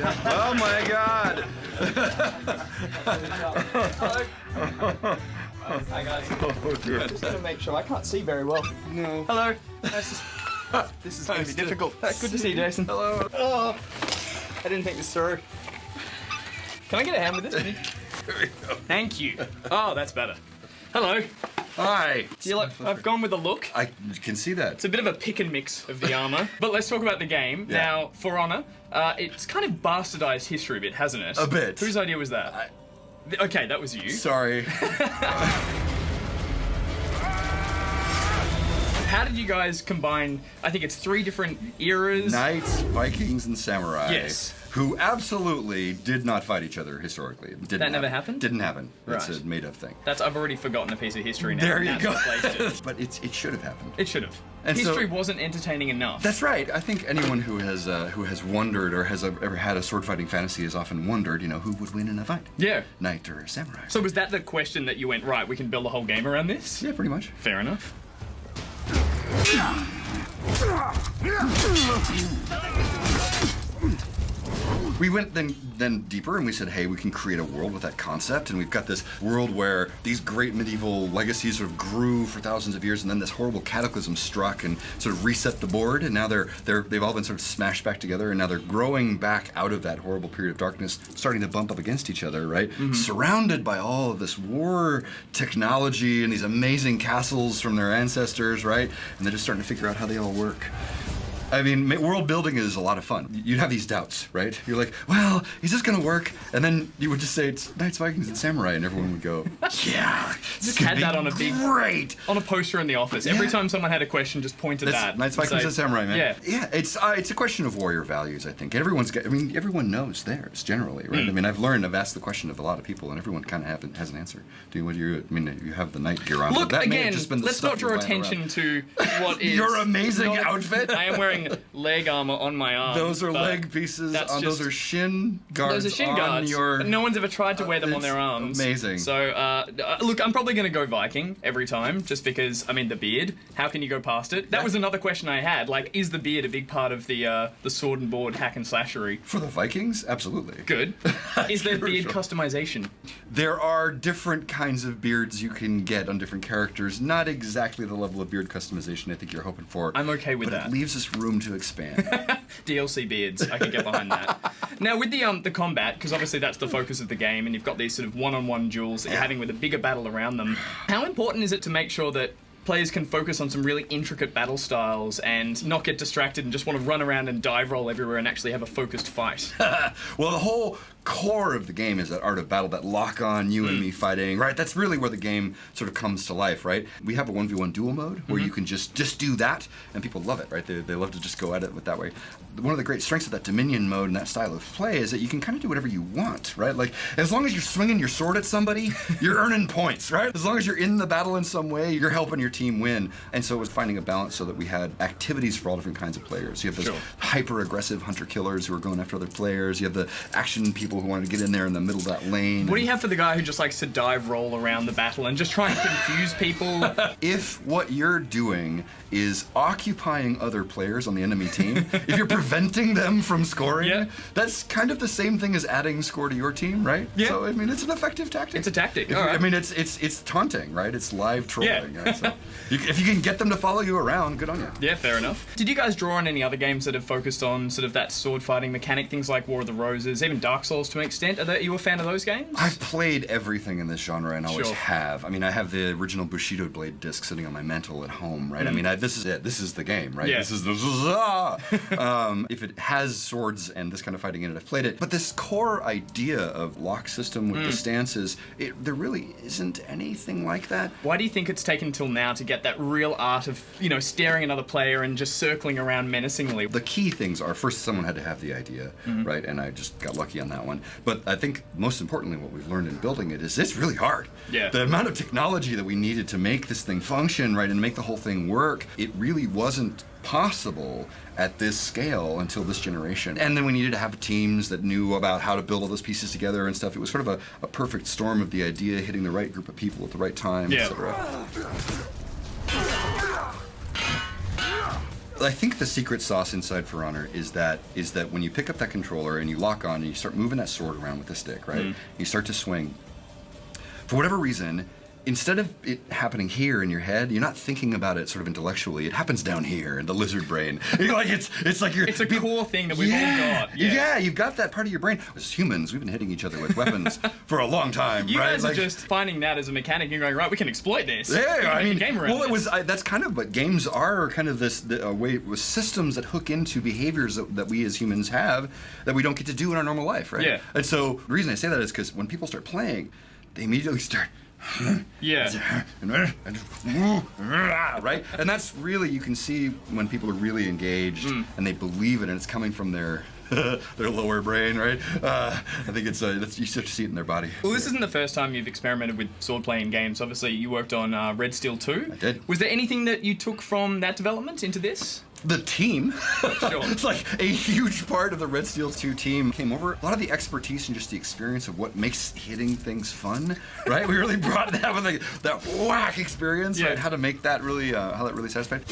Oh my god! Hi guys. Oh dear. Just gonna make sure. I can't see very well. No. Hello. This is gonna be difficult. Good to see you, Jason. Hello. Oh, I didn't think this through. Can I get a hand with this? Here we go. Thank you. Oh, that's better. Hello. Hi. Do you like? I've gone with a look. I can see that. It's a bit of a pick and mix of the armor. But let's talk about the game. Yeah. Now, For Honor, it's kind of bastardized history a bit, hasn't it? A bit. Whose idea was that? Okay, that was you. Sorry. How did you guys combine, I think it's 3 different eras? Knights, Vikings, and Samurai. Yes. Who absolutely did not fight each other historically. That never happened? Didn't happen. It's Right. a made-up thing. I've already forgotten a piece of history now. There and you that's go. replaced it. But it should have happened. It should have. And so- History wasn't entertaining enough. That's right. I think anyone who has wondered or has ever had a sword fighting fantasy has often wondered, who would win in a fight? Yeah. Knight or samurai? So was that the question that you went, right, we can build a whole game around this? Yeah, pretty much. Fair enough. We went then deeper and we said, hey, we can create a world with that concept, and we've got this world where these great medieval legacies sort of grew for thousands of years, and then this horrible cataclysm struck and sort of reset the board, and now they've all been sort of smashed back together, and now they're growing back out of that horrible period of darkness, starting to bump up against each other, right? Mm-hmm. Surrounded by all of this war technology and these amazing castles from their ancestors, right? And they're just starting to figure out how they all work. I mean, world building is a lot of fun. You'd have these doubts, right? You're like, well, is this gonna work? And then you would just say it's Knights, Vikings, and Samurai, and everyone would go, yeah, Just had that on a big, great. on a poster in the office. Yeah. Every time someone had a question, just point to that. Knights, Vikings, and Samurai, man. Yeah. Yeah, it's a question of warrior values, I think. Everyone knows theirs, generally, right? I mean, I've asked the question of a lot of people, and everyone kind of has an answer. You have the knight gear on. Look, but that may have again, just been the let's stuff not draw you're buying attention around. to what is... Your amazing not- outfit. I am wearing leg armor on my arm. Those are but leg pieces. that's Those just- are shin guards. Those are shin on guards. Your... No one's ever tried to wear them on it's their arms. amazing. So, look, I'm probably going to go Viking every time, just because, I mean, the beard. How can you go past it? That was another question I had. Like, is the beard a big part of the sword and board hack and slashery? For the Vikings, absolutely. Good. Is there beard Sure. customization? There are different kinds of beards you can get on different characters. Not exactly the level of beard customization I think you're hoping for. I'm okay with but that. It leaves us room to expand. DLC beards, I can get behind that. Now with the combat, because obviously that's the focus of the game, and you've got these sort of one-on-one duels that you're having with a bigger battle around them. How important is it to make sure that players can focus on some really intricate battle styles and not get distracted and just want to run around and dive roll everywhere and actually have a focused fight? Well, the whole core of the game is that art of battle, that lock on, you and me fighting, right? That's really where the game sort of comes to life, right? We have a 1v1 duel mode where you can just do that, and people love it, right? They love to just go at it with that way. One of the great strengths of that Dominion mode and that style of play is that you can kind of do whatever you want, right? Like, as long as you're swinging your sword at somebody, you're earning points, right? As long as you're in the battle in some way, you're helping your team win. And so it was finding a balance so that we had activities for all different kinds of players. You have those hyper-aggressive hunter-killers who are going after other players. You have the action people who want to get in there in the middle of that lane. What do you have for the guy who just likes to dive roll around the battle and just try and confuse people? If what you're doing is occupying other players on the enemy team, if you're preventing them from scoring, that's kind of the same thing as adding score to your team, right? Yeah. So, I mean, it's an effective tactic. It's a tactic. If All you- right. I mean, it's taunting, right? It's live trolling. Yeah. Right? So if you can get them to follow you around, good on you. Yeah, fair enough. Did you guys draw on any other games that have focused on sort of that sword fighting mechanic, things like War of the Roses, even Dark Souls to an extent? Are you a fan of those games? I've played everything in this genre and always Sure. have. I mean, I have the original Bushido Blade disc sitting on my mantle at home, right? I mean, this is it. This is the game, right? Yeah. This is the... if it has swords and this kind of fighting in it, I've played it. But this core idea of lock system with the stances, there really isn't anything like that. Why do you think it's taken till now to get that real art of, staring another player and just circling around menacingly? The key things are, first, someone had to have the idea, right? And I just got lucky on that one. But I think most importantly, what we've learned in building it is it's really hard. Yeah. The amount of technology that we needed to make this thing function, right, and make the whole thing work, it really wasn't possible at this scale until this generation. And then we needed to have teams that knew about how to build all those pieces together and stuff. It was sort of a perfect storm of the idea hitting the right group of people at the right time, Yeah. etc. I think the secret sauce inside For Honor is that when you pick up that controller and you lock on and you start moving that sword around with the stick, right? You start to swing. For whatever reason, instead of it happening here in your head, you're not thinking about it sort of intellectually. It happens down here in the lizard brain. You're like it's like you're. It's a core thing that we've all got. Yeah, you've got that part of your brain. As humans, we've been hitting each other with weapons for a long time. You right? guys are just finding that as a mechanic and going, right, we can exploit this. Yeah, I mean, game around well, this. that's kind of what games are. Kind of this way with systems that hook into behaviors that we as humans have that we don't get to do in our normal life, right? Yeah. And so the reason I say that is because when people start playing, they immediately start. Yeah. Right? And that's really, you can see when people are really engaged and they believe it and it's coming from their lower brain, right? I think it's you start to see it in their body. Well, this isn't the first time you've experimented with sword play in games. Obviously, you worked on Red Steel 2. I did. Was there anything that you took from that development into this? The team, Sure. it's like a huge part of the Red Steel 2 team came over. A lot of the expertise and just the experience of what makes hitting things fun, right? We really brought that with that whack experience, Yeah. right? How to make that really, how that really satisfied.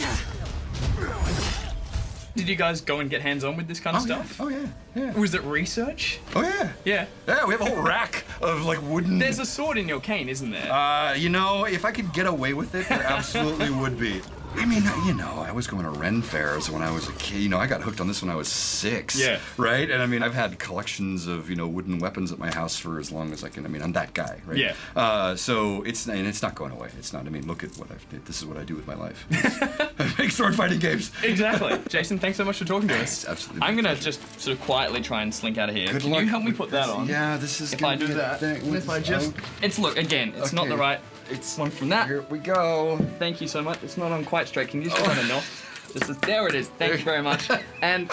Did you guys go and get hands-on with this kind of stuff? Yeah. Oh yeah. Was it research? Oh yeah. Yeah. Yeah, we have a whole rack of like wooden. There's a sword in your cane, isn't there? You know, if I could get away with it, there absolutely would be. I mean, you know, I was going to Ren fairs when I was a kid. You know, I got hooked on this when I was 6. Yeah. Right? And I mean, I've had collections of, you know, wooden weapons at my house for as long as I can. I mean, I'm that guy, right? Yeah. So it's not going away. It's not. I mean, look at what I've did. This is what I do with my life. I make sword fighting games. Exactly. Jason, thanks so much for talking to us. Absolutely. I'm going to just sort of quietly try and slink out of here. Good Can luck you help me with put that this. on? Yeah, this is If gonna I do be a that, thing. if I just... It's, look, again, it's not Okay. the right... It's one from that. Here we go. Thank you so much. It's not on quite straight. Can you just turn it off? There it is. Thank you very much. And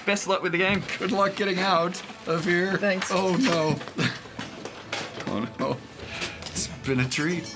best luck with the game. Good luck getting out of here. Thanks. Oh no. Oh no. It's been a treat.